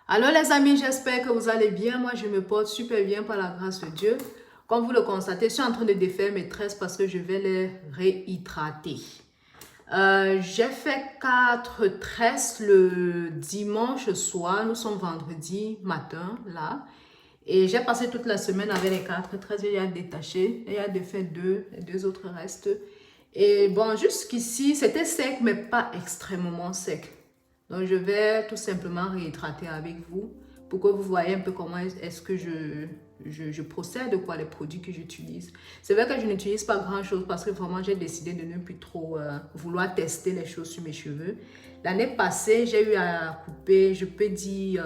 Alors les amis, j'espère que vous allez bien. Moi, je me porte super bien par la grâce de Dieu. Comme vous le constatez, je suis en train de défaire mes tresses parce que je vais les réhydrater. J'ai fait 4 tresses le dimanche soir. Nous sommes vendredi matin, là. Et j'ai passé toute la semaine avec les 4 tresses. Il y a détaché. Il y a défait deux. Les deux autres restent. Et bon, jusqu'ici, c'était sec, mais pas extrêmement sec. Donc, je vais tout simplement réhydrater avec vous pour que vous voyez un peu comment est-ce que je procède, quoi, les produits que j'utilise. C'est vrai que je n'utilise pas grand-chose parce que vraiment, j'ai décidé de ne plus trop vouloir tester les choses sur mes cheveux. L'année passée, j'ai eu à couper, je peux dire,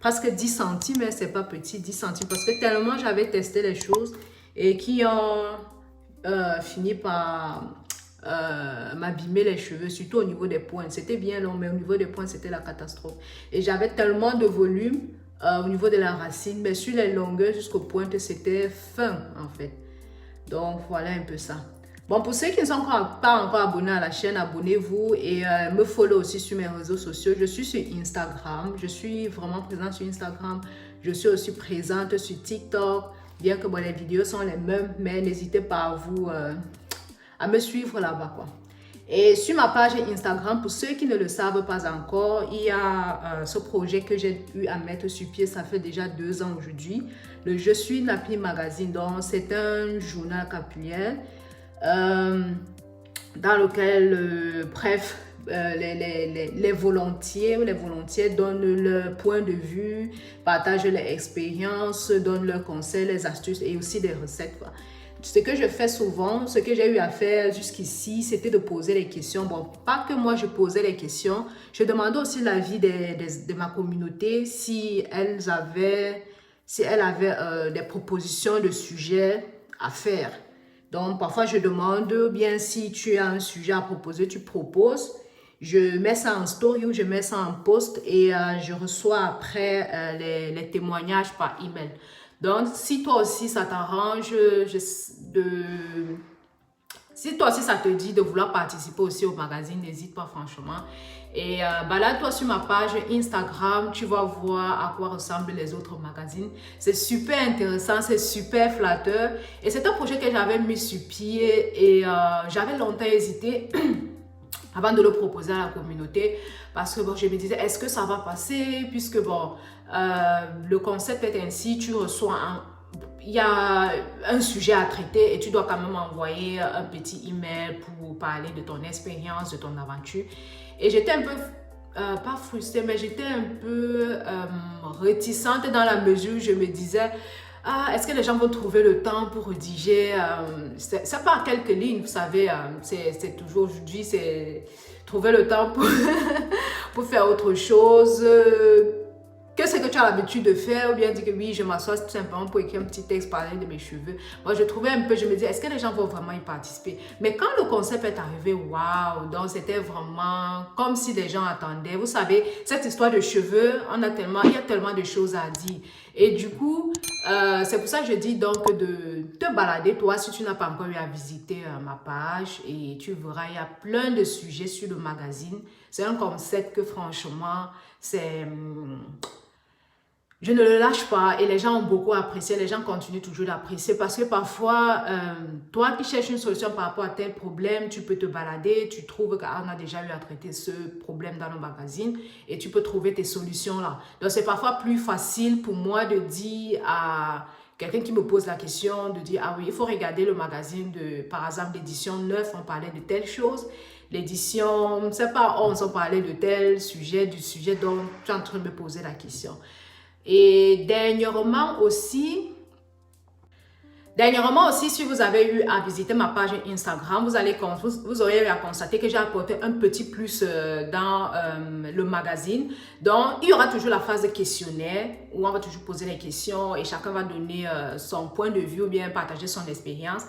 presque 10 centimes, mais c'est pas petit, 10 centimes, parce que tellement j'avais testé les choses et qui ont fini par m'abîmer les cheveux, surtout au niveau des pointes. C'était bien long, mais au niveau des pointes, c'était la catastrophe. Et j'avais tellement de volume au niveau de la racine, mais sur les longueurs jusqu'aux pointes, c'était fin en fait. Donc voilà un peu ça. Bon, pour ceux qui ne sont pas encore abonnés à la chaîne, abonnez-vous et me follow aussi sur mes réseaux sociaux. Je suis sur Instagram, je suis vraiment présente sur Instagram. Je suis aussi présente sur TikTok, bien que bon, les vidéos sont les mêmes, mais n'hésitez pas à me suivre là-bas, quoi. Et sur ma page Instagram, pour ceux qui ne le savent pas encore, il y a ce projet que j'ai eu à mettre sur pied, ça fait déjà 2 ans aujourd'hui. Le Je suis Nappy Magazine, donc c'est un journal capillaire dans lequel, bref, les volontiers donnent leur point de vue, partagent leurs expériences, donnent leurs conseils, les astuces et aussi des recettes, quoi. Ce que je fais souvent, ce que j'ai eu à faire jusqu'ici, c'était de poser les questions. Bon, pas que moi je posais les questions, je demandais aussi l'avis de ma communauté si elles avaient des propositions de sujets à faire. Donc, parfois je demande, bien si tu as un sujet à proposer, tu proposes. Je mets ça en story ou je mets ça en post et je reçois après les témoignages par email. Donc, si toi aussi ça t'arrange si toi aussi ça te dit de vouloir participer aussi au magazine, n'hésite pas franchement. Et balade-toi sur ma page Instagram, tu vas voir à quoi ressemblent les autres magazines. C'est super intéressant, c'est super flatteur. Et c'est un projet que j'avais mis sur pied et j'avais longtemps hésité avant de le proposer à la communauté parce que bon, je me disais, est-ce que ça va passer? Puisque bon, le concept est ainsi, tu reçois il y a un sujet à traiter et tu dois quand même envoyer un petit email pour parler de ton expérience, de ton aventure. Et j'étais un peu, pas frustrée, mais j'étais un peu réticente dans la mesure où je me disais, ah, est-ce que les gens vont trouver le temps pour rédiger c'est pas quelques lignes, vous savez, c'est toujours aujourd'hui, c'est trouver le temps pour, pour faire autre chose. Que ce que tu as l'habitude de faire ou bien dire que oui, je m'assois tout simplement pour écrire un petit texte parler de mes cheveux. Moi, je trouvais un peu, je me disais, est-ce que les gens vont vraiment y participer? Mais quand le concept est arrivé, waouh, donc c'était vraiment comme si les gens attendaient. Vous savez, cette histoire de cheveux, il y a tellement de choses à dire. Et du coup, c'est pour ça que je dis donc de te balader, toi, si tu n'as pas encore eu à visiter ma page et tu verras, il y a plein de sujets sur le magazine. C'est un concept que franchement, je ne le lâche pas et les gens ont beaucoup apprécié, les gens continuent toujours d'apprécier parce que parfois, toi qui cherches une solution par rapport à tel problème, tu peux te balader, tu trouves qu'on a déjà eu à traiter ce problème dans le magazine et tu peux trouver tes solutions là. Donc, c'est parfois plus facile pour moi de dire à quelqu'un qui me pose la question, de dire, ah oui, il faut regarder le magazine de, par exemple, l'édition 9, on parlait de telle chose. L'édition, je ne sais pas, 11, on parlait de tel sujet, du sujet dont tu es en train de me poser la question. Et dernièrement aussi, si vous avez eu à visiter ma page Instagram, vous aurez eu à constater que j'ai apporté un petit plus dans le magazine. Donc, il y aura toujours la phase de questionnaire où on va toujours poser les questions et chacun va donner son point de vue ou bien partager son expérience.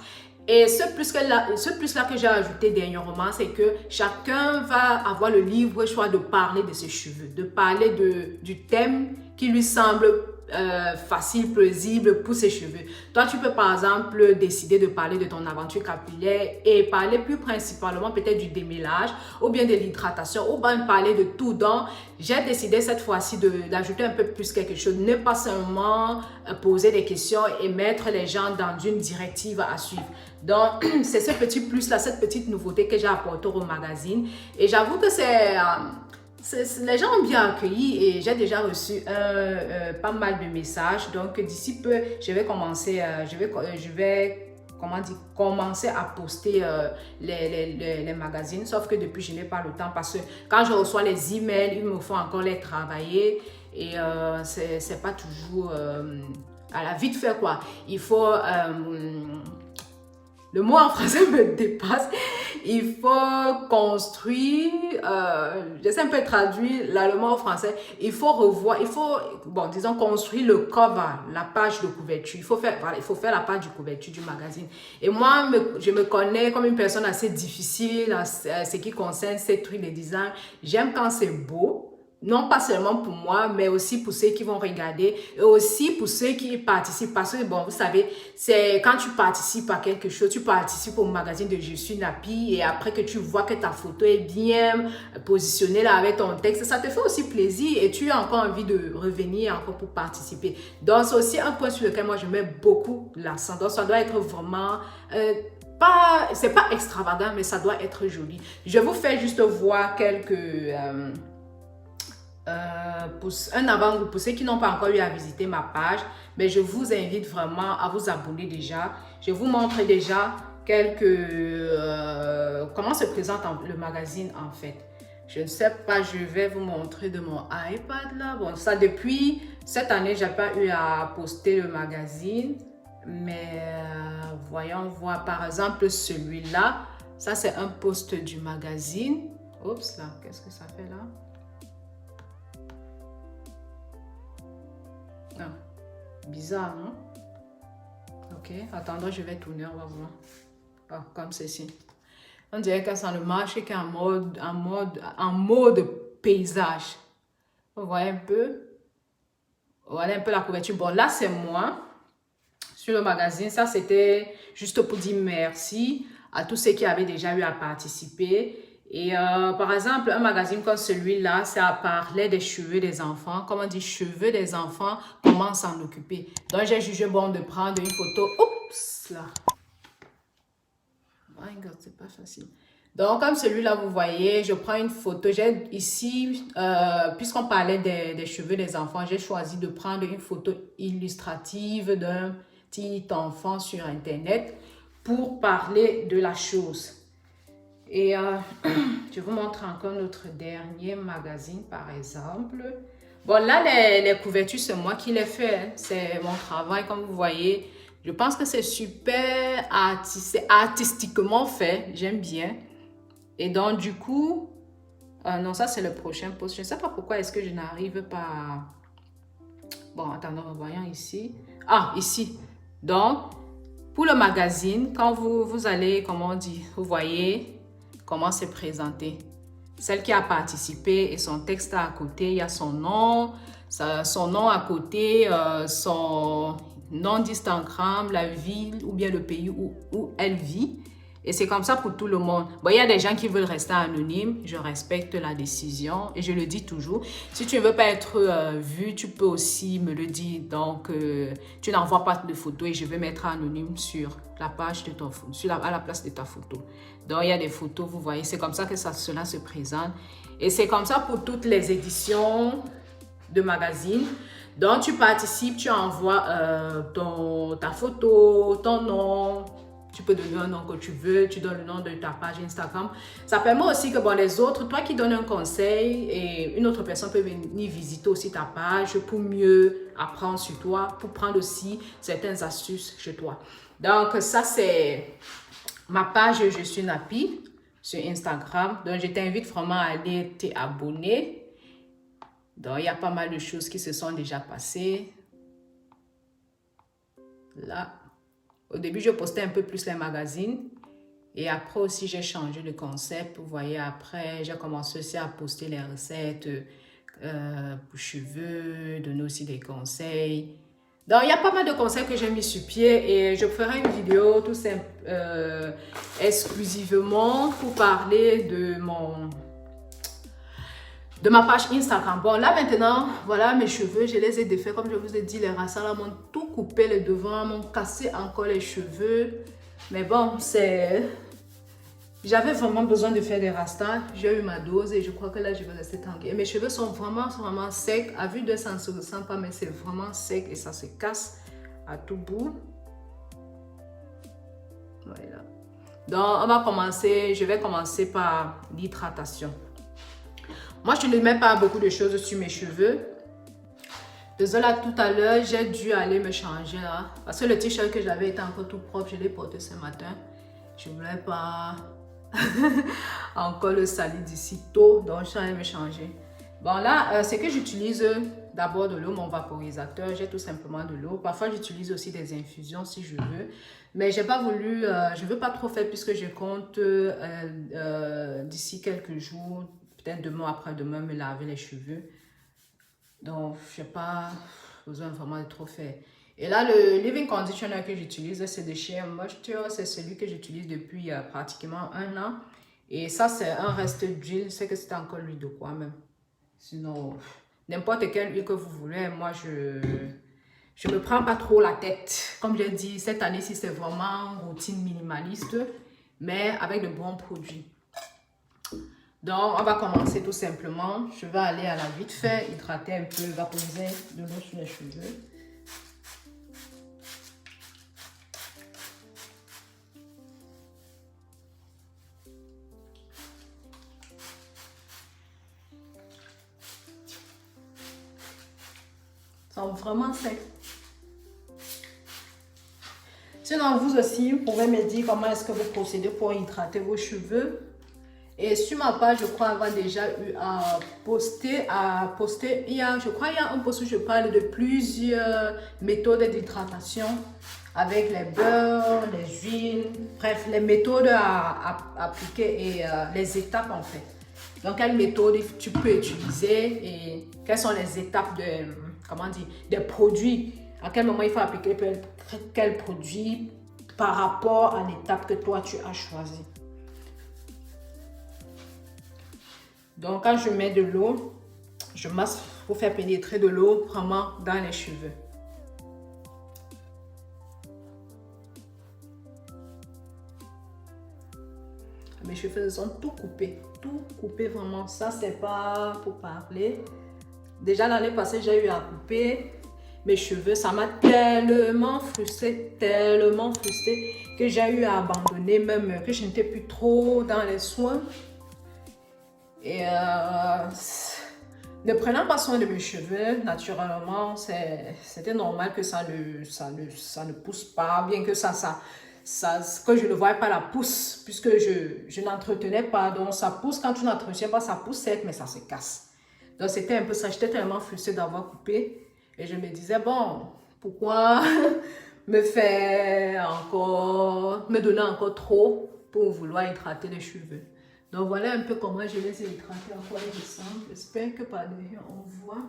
Et ce plus-là que j'ai ajouté dernièrement, c'est que chacun va avoir le libre choix de parler de ses cheveux, de parler du thème qui lui semble facile, plausible pour ses cheveux. Toi, tu peux par exemple décider de parler de ton aventure capillaire et parler plus principalement peut-être du démêlage ou bien de l'hydratation ou bien parler de tout. Donc, j'ai décidé cette fois-ci d'ajouter un peu plus quelque chose. Ne pas seulement poser des questions et mettre les gens dans une directive à suivre. Donc, c'est ce petit plus-là, cette petite nouveauté que j'ai apportée au magazine. Et j'avoue que les gens ont bien accueilli et j'ai déjà reçu pas mal de messages. Donc, d'ici peu, je vais commencer, comment dire, commencer à poster les magazines. Sauf que depuis, je n'ai pas le temps parce que quand je reçois les emails, il me faut encore les travailler et c'est pas toujours à la vite fait quoi. Il faut... le mot en français me dépasse. Il faut construire, j'essaie un peu de traduire l'allemand au français. Il faut revoir, bon, disons, construire le cover, la page de couverture. Il faut faire la page de couverture du magazine. Et moi, je me connais comme une personne assez difficile en ce qui concerne ces trucs de design. J'aime quand c'est beau. Non pas seulement pour moi, mais aussi pour ceux qui vont regarder et aussi pour ceux qui y participent. Parce que, bon, vous savez, c'est quand tu participes à quelque chose, tu participes au magazine de Je suis Nappy et après que tu vois que ta photo est bien positionnée là avec ton texte, ça te fait aussi plaisir et tu as encore envie de revenir encore pour participer. Donc, c'est aussi un point sur lequel moi je mets beaucoup l'accent. Donc, ça doit être vraiment... c'est pas extravagant, mais ça doit être joli. Je vous fais juste voir quelques... un avant pour ceux qui n'ont pas encore eu à visiter ma page, mais je vous invite vraiment à vous abonner déjà. Je vous montre déjà comment se présente le magazine en fait. Je ne sais pas, je vais vous montrer de mon iPad là. Bon, ça depuis cette année, j'ai pas eu à poster le magazine, mais voyons voir par exemple celui-là. Ça c'est un post du magazine. Oups là, qu'est-ce que ça fait là? Ah, bizarre, non? Ok, attendons, je vais tourner, on va voir. Ah, comme ceci. On dirait que ça ne marche qu'en mode paysage. Vous voyez un peu? Voilà un peu la couverture. Bon, là, c'est moi. Sur le magazine, ça, c'était juste pour dire merci à tous ceux qui avaient déjà eu à participer. Et par exemple, un magazine comme celui-là, ça parlait des cheveux des enfants. Comme on dit, cheveux des enfants, comment s'en occuper. Donc, j'ai jugé bon de prendre une photo. Oups, là. Oh my God, c'est pas facile. Donc, comme celui-là, vous voyez, je prends une photo. J'ai ici, puisqu'on parlait des cheveux des enfants, j'ai choisi de prendre une photo illustrative d'un petit enfant sur Internet pour parler de la chose. Et je vous montre encore notre dernier magazine, par exemple. Bon, là, les couvertures, c'est moi qui les fais. Hein. C'est mon travail, comme vous voyez. Je pense que c'est super artistiquement fait. J'aime bien. Et donc, du coup... non, ça, c'est le prochain post. Je ne sais pas pourquoi est-ce que je n'arrive pas à... Bon, attendons, voyons ici. Ah, ici. Donc, pour le magazine, quand vous allez, comment on dit, vous voyez... Comment se présenter. Celle qui a participé et son texte à côté, il y a son nom à côté, son nom d'Instagram, la ville ou bien le pays où elle vit. Et c'est comme ça pour tout le monde. Bon, il y a des gens qui veulent rester anonymes. Je respecte la décision et je le dis toujours. Si tu ne veux pas être vu, tu peux aussi me le dire. Donc, tu n'envoies pas de photos et je vais mettre anonyme sur la page de ton à la place de ta photo. Donc, il y a des photos, vous voyez. C'est comme ça que cela se présente. Et c'est comme ça pour toutes les éditions de magazines. Donc, tu participes, tu envoies ta photo, ton nom. Tu peux donner un nom que tu veux, tu donnes le nom de ta page Instagram. Ça permet aussi que bon, les autres, toi qui donnes un conseil et une autre personne peut venir visiter aussi ta page pour mieux apprendre sur toi, pour prendre aussi certaines astuces chez toi. Donc ça c'est ma page Je suis Nappy sur Instagram. Donc je t'invite vraiment à aller t'abonner. Donc il y a pas mal de choses qui se sont déjà passées. Là. Au début, je postais un peu plus les magazines. Et après aussi, j'ai changé de concept. Vous voyez, après, j'ai commencé aussi à poster les recettes pour cheveux, donner aussi des conseils. Donc, il y a pas mal de conseils que j'ai mis sur pied et je ferai une vidéo tout simple, exclusivement pour parler de ma page Instagram. Bon, là maintenant, voilà mes cheveux, je les ai défaits. Comme je vous ai dit, les rasta là m'ont tout coupé les devants, m'ont cassé encore les cheveux. Mais bon, j'avais vraiment besoin de faire des rastas. J'ai eu ma dose et je crois que là, je vais rester tranquille. Et mes cheveux sont vraiment secs. À vue d'œil, ça ne se ressent pas, mais c'est vraiment sec et ça se casse à tout bout. Voilà. Donc, je vais commencer par l'hydratation. Moi, je ne mets pas beaucoup de choses sur mes cheveux. Désolée, tout à l'heure, j'ai dû aller me changer là. Parce que le t-shirt que j'avais était encore tout propre. Je l'ai porté ce matin. Je ne voulais pas encore le salir d'ici tôt. Donc, je suis allée me changer. Bon, là, c'est que j'utilise d'abord de l'eau, mon vaporisateur. J'ai tout simplement de l'eau. Parfois, j'utilise aussi des infusions si je veux. Mais j'ai pas voulu, je ne veux pas trop faire puisque je compte d'ici quelques jours, peut-être demain après-demain, me laver les cheveux. Donc, je n'ai pas besoin vraiment de trop faire. Et là, le leave-in conditioner que j'utilise, c'est de chez Moisture. C'est celui que j'utilise depuis pratiquement 1 an. Et ça, c'est un reste d'huile. C'est que c'est encore l'huile de quoi même. Sinon, n'importe quelle huile que vous voulez, moi, je me prends pas trop la tête. Comme j'ai dit, cette année-ci, c'est vraiment routine minimaliste, mais avec de bons produits. Donc, on va commencer tout simplement. Je vais aller à la vite fait, hydrater un peu, vaporiser de l'eau sur les cheveux. Ils sont vraiment secs. Sinon, vous aussi, vous pouvez me dire comment est-ce que vous procédez pour hydrater vos cheveux. Et sur ma page, je crois avoir déjà eu à poster, je crois qu'il y a un post où je parle de plusieurs méthodes d'hydratation avec les beurres, les huiles, bref, les méthodes à appliquer et les étapes en fait. Donc, quelle méthode tu peux utiliser et quelles sont les étapes des produits, à quel moment il faut appliquer quel produit par rapport à l'étape que toi tu as choisie. Donc, quand je mets de l'eau, je masse pour faire pénétrer de l'eau vraiment dans les cheveux. Mes cheveux sont tout coupés vraiment. Ça, c'est pas pour parler. Déjà, l'année passée, j'ai eu à couper mes cheveux. Ça m'a tellement frustrée que j'ai eu à abandonner, même que je n'étais plus trop dans les soins. Et ne prenant pas soin de mes cheveux, naturellement, c'était normal que ça ne pousse pas, bien que que je ne voyais pas la pousse, puisque je n'entretenais pas. Donc, ça pousse, quand tu n'entretiens pas, ça pousse sec, mais ça se casse. Donc, c'était un peu ça. J'étais tellement frustrée d'avoir coupé. Et je me disais, bon, pourquoi me donner encore trop pour vouloir hydrater les cheveux. Donc voilà un peu comment je les ai hydratés encore récemment. J'espère que par derrière on voit.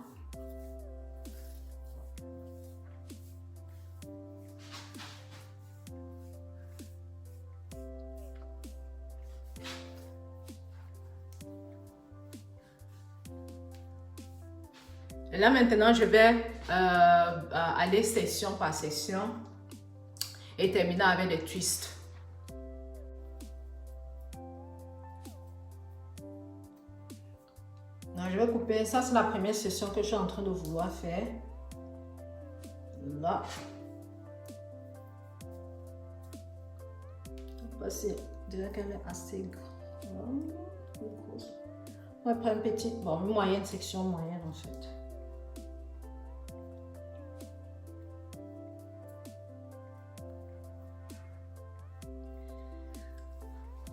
Et là maintenant je vais aller section par section et terminer avec des twists. Donc, je vais couper. Ça, c'est la première session que je suis en train de vouloir faire. Là. C'est déjà qu'elle est assez grande. On va prendre une petite, une moyenne, section moyenne en fait.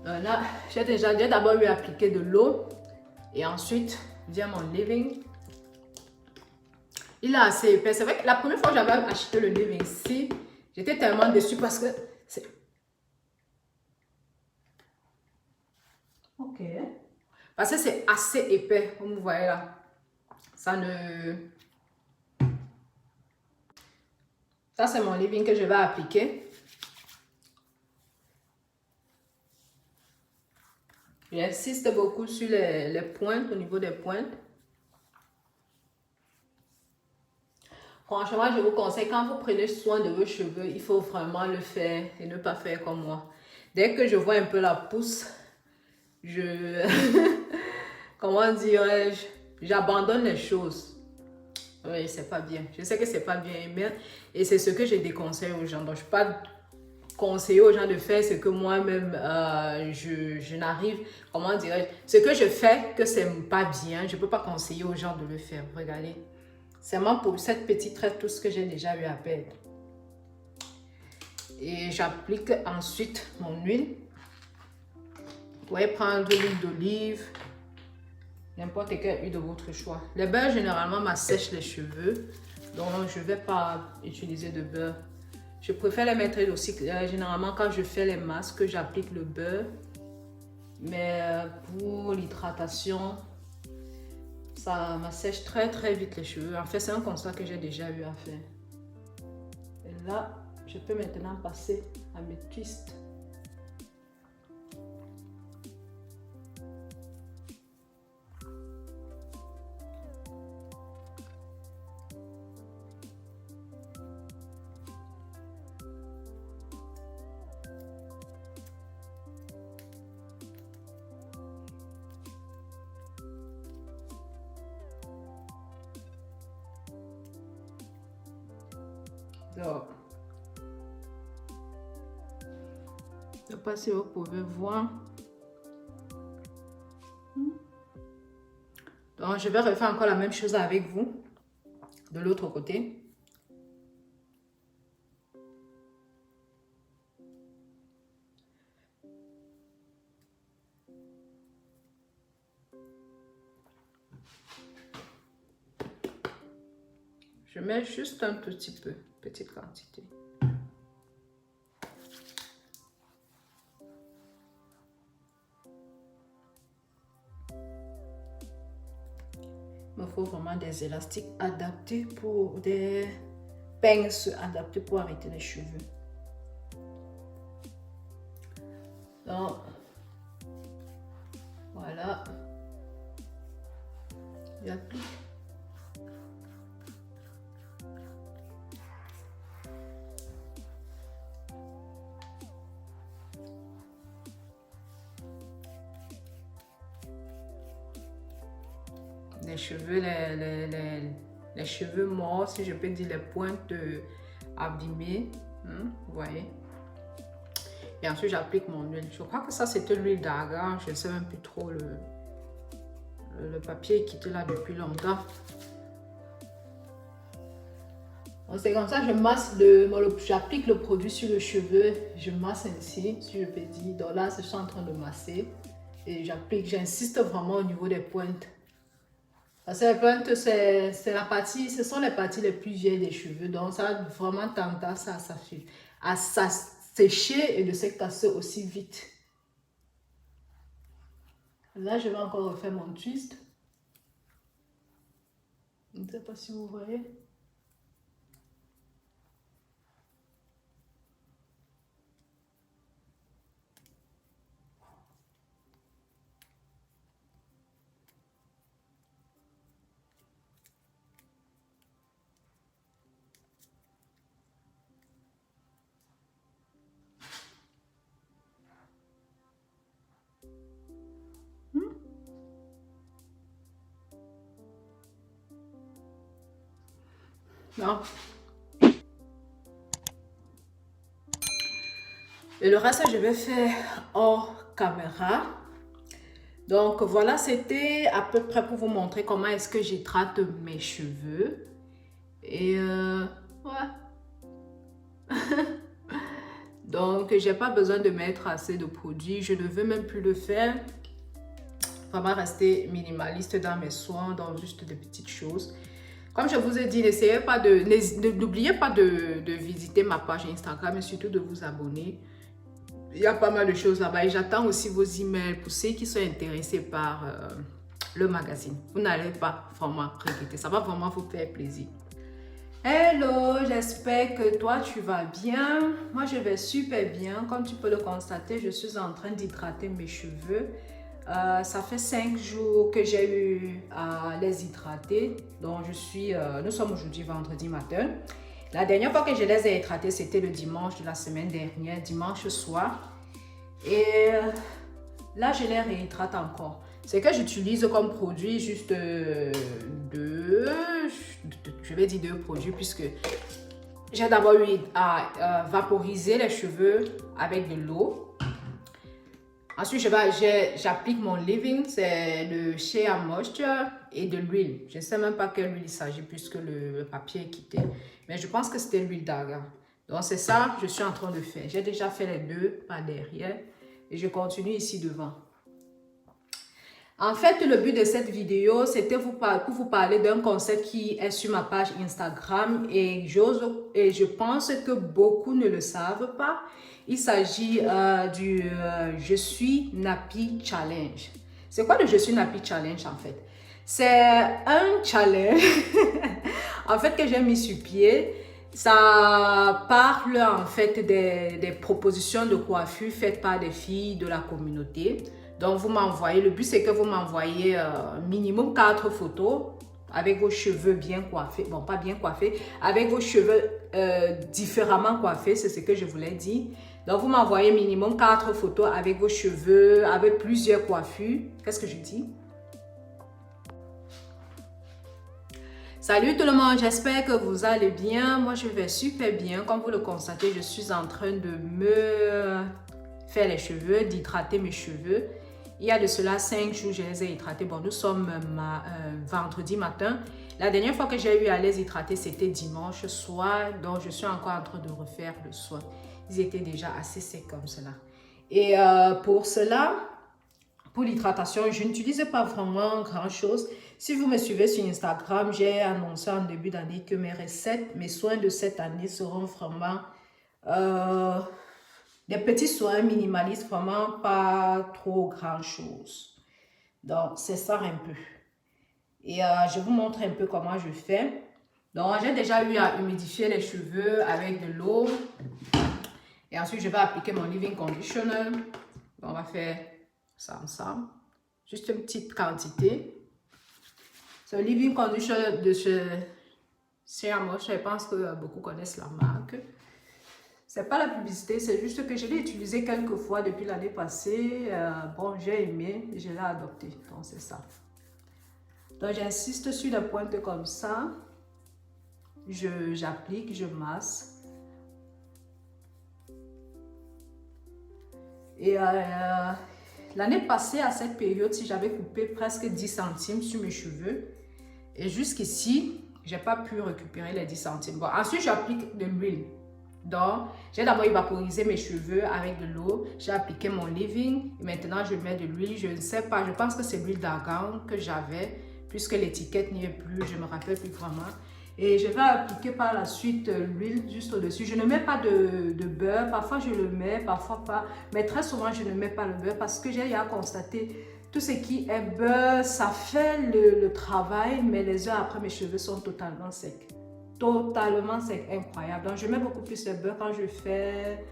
Là, j'ai d'abord eu appliqué de l'eau et ensuite via mon leave-in. Il est assez épais. C'est vrai que la première fois que j'avais acheté le leave-in ici, j'étais tellement déçue parce que c'est... Ok. Parce que c'est assez épais, comme vous voyez là. Ça ne... Ça, c'est mon leave-in que je vais appliquer. J'insiste beaucoup sur les pointes, au niveau des pointes. Franchement, je vous conseille, quand vous prenez soin de vos cheveux, il faut vraiment le faire et ne pas faire comme moi. Dès que je vois un peu la pousse, comment dirais-je, j'abandonne les choses. Oui, c'est pas bien. Je sais que c'est pas bien, et c'est ce que je déconseille aux gens. Donc, je ne peux pas conseiller aux gens de faire ce que moi-même, je n'arrive, comment dirais-je, ce que je fais que c'est pas bien, je ne peux pas conseiller aux gens de le faire. Regardez. C'est moi pour cette petite traite, tout ce que j'ai déjà eu à perdre. Et j'applique ensuite mon huile. Vous pouvez prendre l'huile d'olive, n'importe quelle huile de votre choix. Le beurre généralement m'assèche les cheveux, donc je ne vais pas utiliser de beurre. Je préfère les mettre aussi généralement quand je fais les masques, j'applique le beurre. Mais pour l'hydratation, ça m'assèche très vite les cheveux. En fait, c'est un constat que j'ai déjà eu à faire. Et là, je peux maintenant passer à mes twists. Donc, je ne sais pas si vous pouvez voir. Donc, je vais refaire encore la même chose avec vous, de l'autre côté. Je mets juste un tout petit peu, petite quantité. Il me faut vraiment des élastiques adaptés pour des pinces adaptées pour arrêter les cheveux. Donc, voilà. J'applique. Les cheveux, les cheveux morts, si je peux dire, les pointes abîmées, vous voyez. Et ensuite, j'applique mon huile. Je crois que ça, c'était l'huile d'argan. Je ne sais même plus trop. Le papier est quitté là depuis longtemps. C'est comme ça, je masse j'applique le produit sur le cheveu. Je masse ainsi, si je peux dire. Donc là, je suis en train de masser. Et j'applique, j'insiste vraiment au niveau des pointes. Parce que les pointes, c'est la partie, ce sont les parties les plus vieilles des cheveux. Donc, ça a vraiment tendance à sécher et de se casser aussi vite. Là, je vais encore refaire mon twist. Je ne sais pas si vous voyez. Non. Et le reste, je vais faire hors caméra. Donc voilà, c'était à peu près pour vous montrer comment est-ce que j'hydrate mes cheveux. Et ouais. Donc, j'ai pas besoin de mettre assez de produits. Je ne veux même plus le faire. Vraiment rester minimaliste dans mes soins, dans juste des petites choses. Comme je vous ai dit, n'oubliez pas de visiter ma page Instagram et surtout de vous abonner. Il y a pas mal de choses là-bas et j'attends aussi vos emails pour ceux qui sont intéressés par le magazine. Vous n'allez pas vraiment regretter. Ça va vraiment vous faire plaisir. Hello, j'espère que toi tu vas bien. Moi je vais super bien. Comme tu peux le constater, je suis en train d'hydrater mes cheveux. Ça fait 5 jours que j'ai eu à les hydrater. Donc nous sommes aujourd'hui vendredi matin. La dernière fois que je les ai hydratés, c'était le dimanche de la semaine dernière, dimanche soir. Et là, je les réhydrate encore. C'est que j'utilise comme produit juste deux produits puisque j'ai d'abord eu à vaporiser les cheveux avec de l'eau. Ensuite, j'applique mon leave-in, c'est le Shea Moisture et de l'huile. Je ne sais même pas quelle huile il s'agit puisque le papier est quitté. Mais je pense que c'était l'huile d'argan. Donc, c'est ça que je suis en train de faire. J'ai déjà fait les deux par derrière et je continue ici devant. En fait, le but de cette vidéo, c'était pour vous parler d'un concept qui est sur ma page Instagram et je pense que beaucoup ne le savent pas. Il s'agit du Je suis Nappy Challenge. C'est quoi le Je suis Nappy Challenge en fait? C'est un challenge en fait que j'ai mis sur pied. Ça parle en fait des propositions de coiffure faites par des filles de la communauté. Donc, vous m'envoyez, le but c'est que vous m'envoyez minimum 4 photos avec vos cheveux bien coiffés. Bon, pas bien coiffés, avec vos cheveux différemment coiffés, c'est ce que je voulais dire. Donc, vous m'envoyez minimum 4 photos avec vos cheveux, avec plusieurs coiffures. Qu'est-ce que je dis? Salut tout le monde, j'espère que vous allez bien. Moi, je vais super bien. Comme vous le constatez, je suis en train de me faire les cheveux, d'hydrater mes cheveux. Il y a de cela 5 jours, je les ai hydratés. Bon, nous sommes vendredi matin. La dernière fois que j'ai eu à les hydrater, c'était dimanche soir. Donc, je suis encore en train de refaire le soin. Ils étaient déjà assez secs comme cela. Et pour cela, pour l'hydratation, je n'utilise pas vraiment grand-chose. Si vous me suivez sur Instagram, j'ai annoncé en début d'année que mes recettes, mes soins de cette année seront vraiment des petits soins minimalistes, vraiment pas trop grand-chose. Donc, c'est ça un peu. Et je vous montre un peu comment je fais. Donc, j'ai déjà eu à humidifier les cheveux avec de l'eau. Et ensuite, je vais appliquer mon leave-in conditioner. On va faire ça ensemble. Juste une petite quantité. C'est le leave-in conditioner de Shea Moisture. Je pense que beaucoup connaissent la marque. C'est pas la publicité, c'est juste que je l'ai utilisé quelques fois depuis l'année passée. Bon, j'ai aimé, je l'ai adopté. Donc, c'est ça. Donc, j'insiste sur la pointe comme ça. J'applique, je masse. Et l'année passée, à cette période, si j'avais coupé presque 10 centimes sur mes cheveux. Et jusqu'ici, je n'ai pas pu récupérer les 10 centimes. Bon, ensuite, j'applique de l'huile. Donc, j'ai d'abord vaporisé mes cheveux avec de l'eau. J'ai appliqué mon leave-in. Et maintenant, je mets de l'huile. Je ne sais pas, je pense que c'est l'huile d'argan que j'avais. Puisque l'étiquette n'y est plus, je ne me rappelle plus vraiment. Et je vais appliquer par la suite l'huile juste au-dessus. Je ne mets pas de beurre. Parfois, je le mets, parfois pas. Mais très souvent, je ne mets pas le beurre parce que j'ai à constater tout ce qui est beurre, ça fait le travail, mais les heures après, mes cheveux sont totalement secs. Totalement sec, incroyable. Donc, je mets beaucoup plus de beurre quand je fais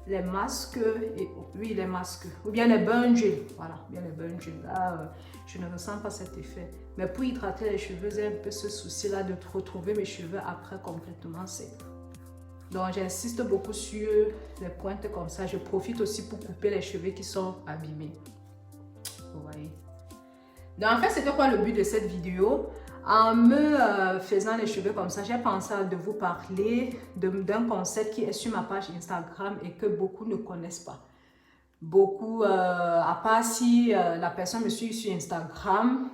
les masques. Et, oui, les masques. Ou bien les burn gel. Voilà, bien les burn gel. Là, je ne ressens pas cet effet. Mais pour hydrater les cheveux, j'ai un peu ce souci-là de retrouver mes cheveux après complètement secs. Donc, j'insiste beaucoup sur les pointes comme ça. Je profite aussi pour couper les cheveux qui sont abîmés. Vous voyez. Donc, en fait, c'était quoi le but de cette vidéo? En me faisant les cheveux comme ça, j'ai pensé de vous parler d'un concept qui est sur ma page Instagram et que beaucoup ne connaissent pas. Beaucoup, à part si la personne me suit sur Instagram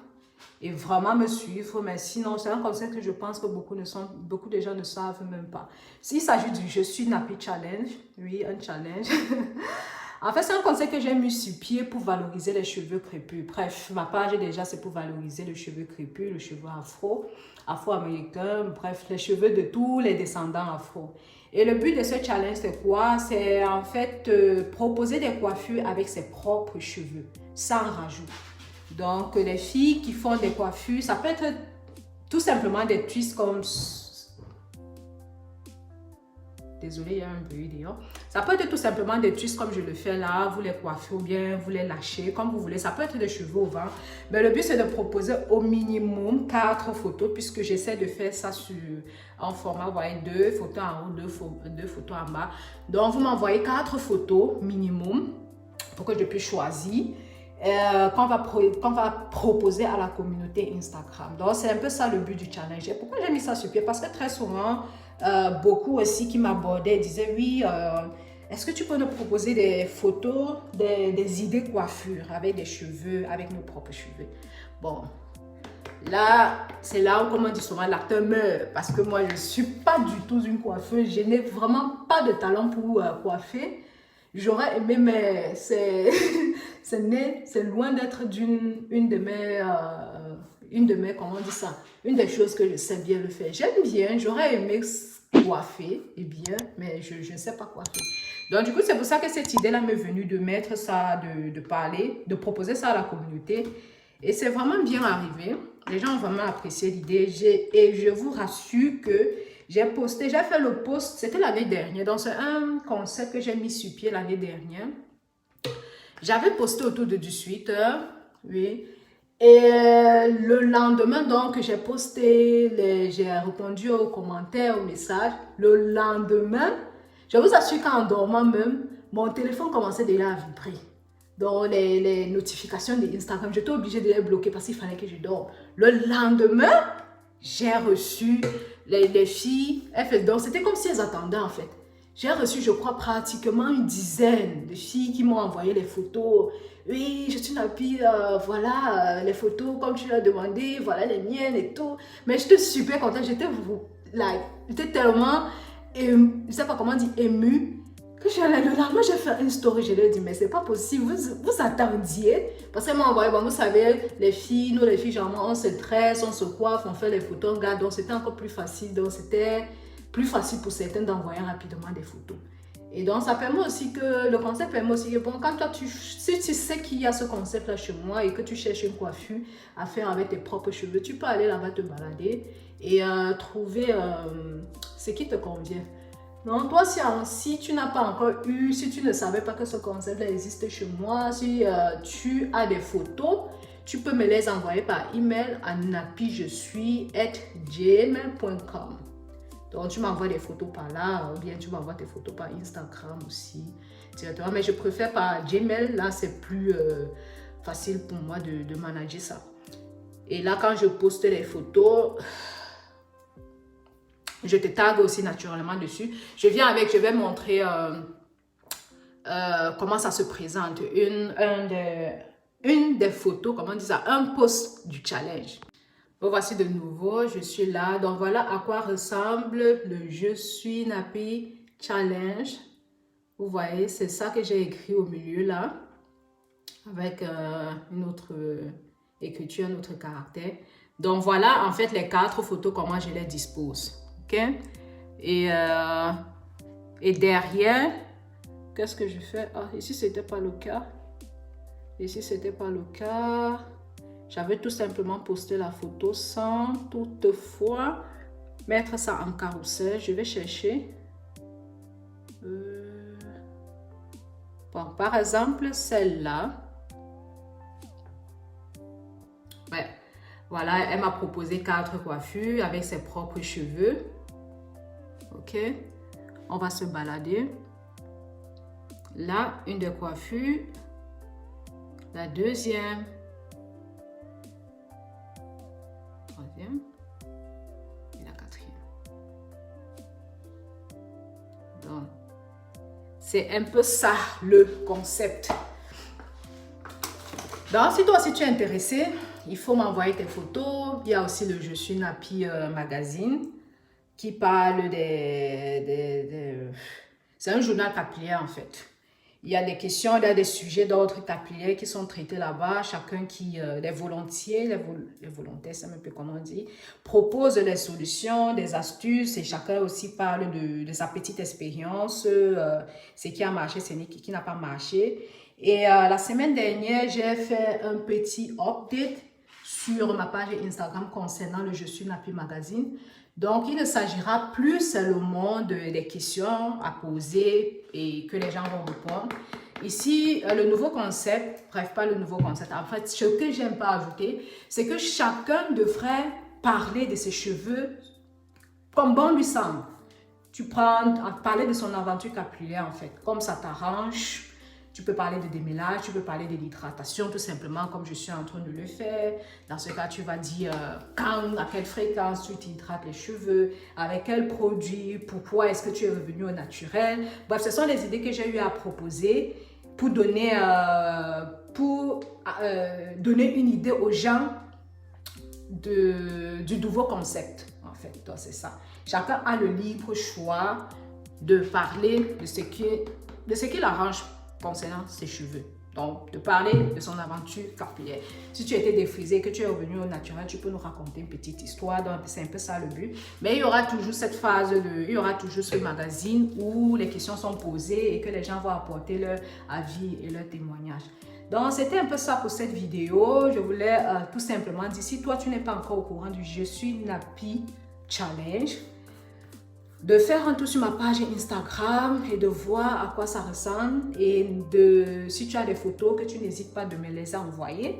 et vraiment me suivre, mais sinon, c'est un concept que je pense que beaucoup de gens ne savent même pas. S'il s'agit du Je suis Nappy Challenge, oui, un challenge. En fait, c'est un concept que j'ai mis sur pied pour valoriser les cheveux crépus. Bref, ma page déjà, c'est pour valoriser le cheveu crépus, le cheveu afro-américain, bref, les cheveux de tous les descendants afro. Et le but de ce challenge, c'est quoi? C'est en fait proposer des coiffures avec ses propres cheveux, sans rajout. Donc, les filles qui font des coiffures, ça peut être tout simplement des twists comme... Désolée, il y a un bruit dehors. Ça peut être tout simplement des twists comme je le fais là. Vous les coiffez ou bien vous les lâchez comme vous voulez. Ça peut être des cheveux au vent. Mais le but, c'est de proposer au minimum 4 photos puisque j'essaie de faire ça en format, vous voyez, 2 photos en haut, 2 photos en bas. Donc, vous m'envoyez 4 photos minimum pour que je puisse choisir. Qu'on va proposer à la communauté Instagram. Donc, c'est un peu ça le but du challenge. Et pourquoi j'ai mis ça sur pied? Parce que très souvent, beaucoup aussi qui m'abordaient disaient, oui, est-ce que tu peux nous proposer des photos, des idées coiffures avec des cheveux, avec nos propres cheveux? Bon, là, c'est là où, comme on dit souvent, l'acteur meurt. Parce que moi, je ne suis pas du tout une coiffeuse. Je n'ai vraiment pas de talent pour coiffer. J'aurais aimé, mais c'est loin d'être une de mes, comment on dit ça, une des choses que je sais bien le faire. J'aime bien, j'aurais aimé coiffer, et bien, mais je ne sais pas coiffer. Donc, du coup, c'est pour ça que cette idée-là m'est venue de mettre ça, de parler, de proposer ça à la communauté. Et c'est vraiment bien arrivé. Les gens ont vraiment apprécié l'idée. Et je vous rassure que j'ai fait le post, c'était l'année dernière. Donc, c'est un concept que j'ai mis sur pied l'année dernière. J'avais posté autour de 18h, oui. Et le lendemain, donc, j'ai posté, j'ai répondu aux commentaires, aux messages. Le lendemain, je vous assure qu'en dormant même, mon téléphone commençait déjà à vibrer. Donc, les notifications d'Instagram, j'étais obligée de les bloquer parce qu'il fallait que je dorme. Le lendemain, j'ai reçu les filles. Donc, c'était comme si elles attendaient en fait. J'ai reçu, je crois, pratiquement une dizaine de filles qui m'ont envoyé les photos. Oui, je suis Napi, voilà les photos comme tu l'as demandé, voilà les miennes et tout. Mais j'étais super contente, j'étais tellement, je ne sais pas comment dire, émue. Que le lendemain, j'ai fait une story, je lui ai dit, mais c'est pas possible, vous attendiez. Parce qu'elle m'a envoyé, bon, vous savez, les filles, genre, on se dresse, on se coiffe, on fait les photos, on regarde, donc c'était encore plus facile. Donc c'était plus facile pour certains d'envoyer rapidement des photos. Et donc, ça permet aussi que, le concept permet aussi que, bon, quand toi, si tu sais qu'il y a ce concept-là chez moi et que tu cherches une coiffure à faire avec tes propres cheveux, tu peux aller là-bas te balader et trouver ce qui te convient. Donc, toi, si tu n'as pas encore eu, si tu ne savais pas que ce concept-là existe chez moi, si tu as des photos, tu peux me les envoyer par email à napijessuis@gmail.com. Donc, tu m'envoies des photos par là, ou bien tu m'envoies tes photos par Instagram aussi, directement. Mais je préfère par Gmail, là, c'est plus facile pour moi de manager ça. Et là, quand je poste les photos, je te tag aussi naturellement dessus. Je vais montrer comment ça se présente. Une des photos, comment on dit ça, un post du challenge. Bon, voici de nouveau, je suis là. Donc voilà à quoi ressemble le Je suis Napi Challenge. Vous voyez, c'est ça que j'ai écrit au milieu là, avec une autre écriture, un autre caractère. Donc voilà en fait les 4 photos, comment je les dispose. Ok? Et derrière, qu'est-ce que je fais? Ah, ici c'était pas le cas. Ici c'était pas le cas. J'avais tout simplement posté la photo sans toutefois mettre ça en carrousel. Je vais chercher. Bon, par exemple, celle-là. Ouais. Voilà, elle m'a proposé 4 coiffures avec ses propres cheveux. Ok. On va se balader. Là, une des coiffures. La deuxième. Troisième et la 4e. Donc, c'est un peu ça le concept. Donc, si toi aussi tu es intéressé, il faut m'envoyer tes photos. Il y a aussi le Je suis Napi magazine qui parle c'est un journal capillaire en fait. Il y a des questions, il y a des sujets d'ordre capillaire qui sont traités là-bas. Chacun les volontiers, les volontaires, c'est un peu comment on dit, propose des solutions, des astuces et chacun aussi parle de sa petite expérience, ce qui a marché, ce qui n'a pas marché. Et la semaine dernière, j'ai fait un petit update sur ma page Instagram concernant le Je suis Nappy Magazine. Donc, il ne s'agira plus seulement des questions à poser et que les gens vont répondre. Ici, le nouveau concept, bref, pas le nouveau concept. En fait, ce que j'aime pas ajouter, c'est que chacun devrait parler de ses cheveux comme bon lui semble. Tu prends à parler de son aventure capillaire en fait, comme ça t'arrange. Tu peux parler de démêlage, tu peux parler de l'hydratation tout simplement comme je suis en train de le faire. Dans ce cas, tu vas dire quand, à quelle fréquence tu t'hydrates les cheveux, avec quel produit, pourquoi est-ce que tu es revenu au naturel. Bref, ce sont les idées que j'ai eu à proposer pour donner, donner une idée aux gens du nouveau concept en fait. Donc c'est ça. Chacun a le libre choix de parler de ce qui l'arrange concernant ses cheveux. Donc, de parler de son aventure capillaire. Si tu étais défrisé, que tu es revenu au naturel, tu peux nous raconter une petite histoire. Donc, c'est un peu ça le but. Mais il y aura toujours cette phase il y aura toujours ce magazine où les questions sont posées et que les gens vont apporter leur avis et leur témoignage. Donc, c'était un peu ça pour cette vidéo. Je voulais tout simplement dire, si toi, tu n'es pas encore au courant du Je suis Nappy Challenge, de faire un tour sur ma page Instagram et de voir à quoi ça ressemble et si tu as des photos, que tu n'hésites pas de me les envoyer.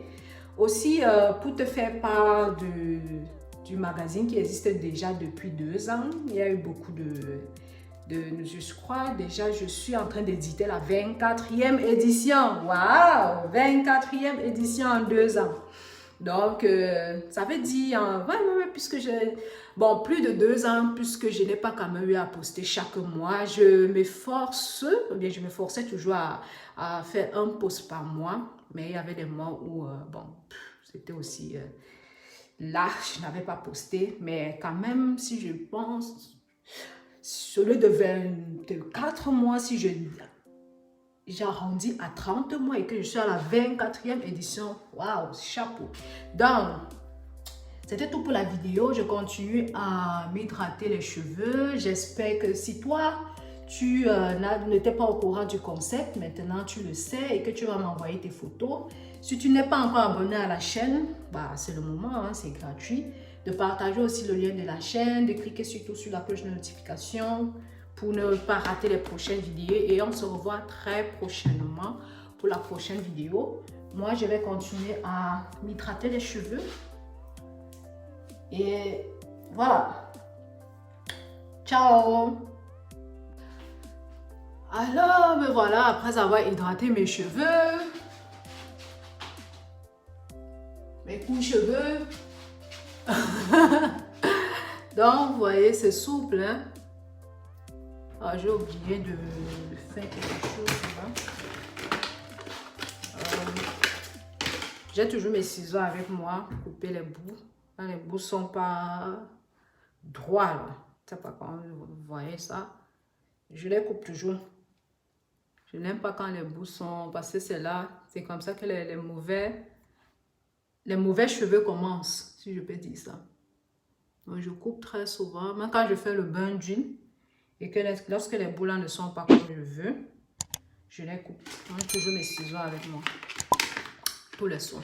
Aussi, pour te faire part du magazine qui existe déjà depuis 2 ans, il y a eu beaucoup je crois déjà, je suis en train d'éditer la 24e édition. Waouh! 24e édition en 2 ans. Donc, ça veut dire, puisque j'ai, bon, plus de 2 ans, puisque je n'ai pas quand même eu à poster chaque mois, je m'efforçais toujours à faire un post par mois, mais il y avait des mois où, bon, c'était aussi, là, je n'avais pas posté, mais quand même, si je pense, sur lieu de 24 mois, si j'arrondis à 30 mois et que je suis à la 24e édition. Waouh, chapeau. Donc, c'était tout pour la vidéo. Je continue à m'hydrater les cheveux. J'espère que si toi, tu n'étais pas au courant du concept, maintenant tu le sais et que tu vas m'envoyer tes photos. Si tu n'es pas encore abonné à la chaîne, bah, c'est le moment, hein, c'est gratuit. De partager aussi le lien de la chaîne, de cliquer surtout sur la cloche de notification pour ne pas rater les prochaines vidéos. Et on se revoit très prochainement pour la prochaine vidéo. Moi, je vais continuer à m'hydrater les cheveux. Et voilà. Ciao! Alors, me voilà, après avoir hydraté mes cheveux, mes coups-cheveux. Donc, vous voyez, c'est souple, hein? Ah, j'ai oublié de faire quelque chose là. J'ai toujours mes ciseaux avec moi pour couper les bouts. Quand les bouts ne sont pas droits, là. Je ne sais pas comment vous voyez ça. Je les coupe toujours. Je n'aime pas quand les bouts sont... Parce que c'est là, c'est comme ça que les mauvais cheveux commencent, si je peux dire ça. Donc, je coupe très souvent. Même quand je fais le bain d'huile, et que lorsque les bouts là ne sont pas comme je veux, je les coupe. J'ai toujours mes ciseaux avec moi pour les soins.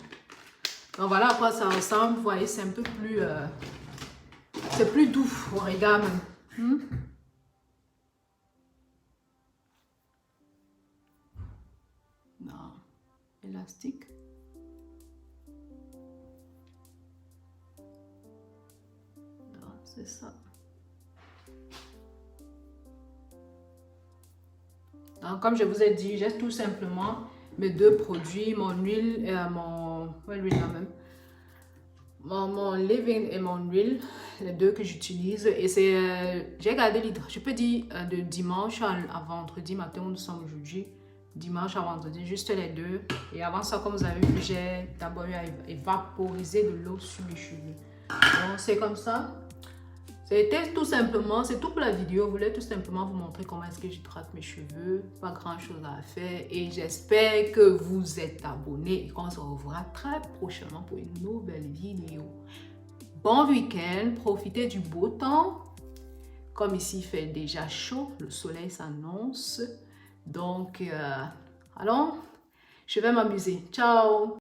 Donc voilà à quoi ça ressemble. Vous voyez, c'est un peu plus... c'est plus doux au regard même. Non. Élastique. C'est ça. Donc, comme je vous ai dit, j'ai tout simplement mes 2 produits, mon huile et mon leave-in et mon huile, les 2 que j'utilise. Et c'est, j'ai gardé l'hydratation, je peux dire de dimanche à vendredi matin, où nous sommes aujourd'hui, dimanche à vendredi, juste les 2. Et avant ça, comme vous avez vu, j'ai d'abord eu à évaporiser de l'eau sur mes cheveux. Donc, c'est comme ça. C'était tout simplement, c'est tout pour la vidéo. Je voulais tout simplement vous montrer comment est-ce que j'hydrate mes cheveux. Pas grand chose à faire. Et j'espère que vous êtes abonnés et qu'on se revoit très prochainement pour une nouvelle vidéo. Bon week-end, profitez du beau temps. Comme ici, il fait déjà chaud, le soleil s'annonce. Donc, allons, Je vais m'amuser. Ciao!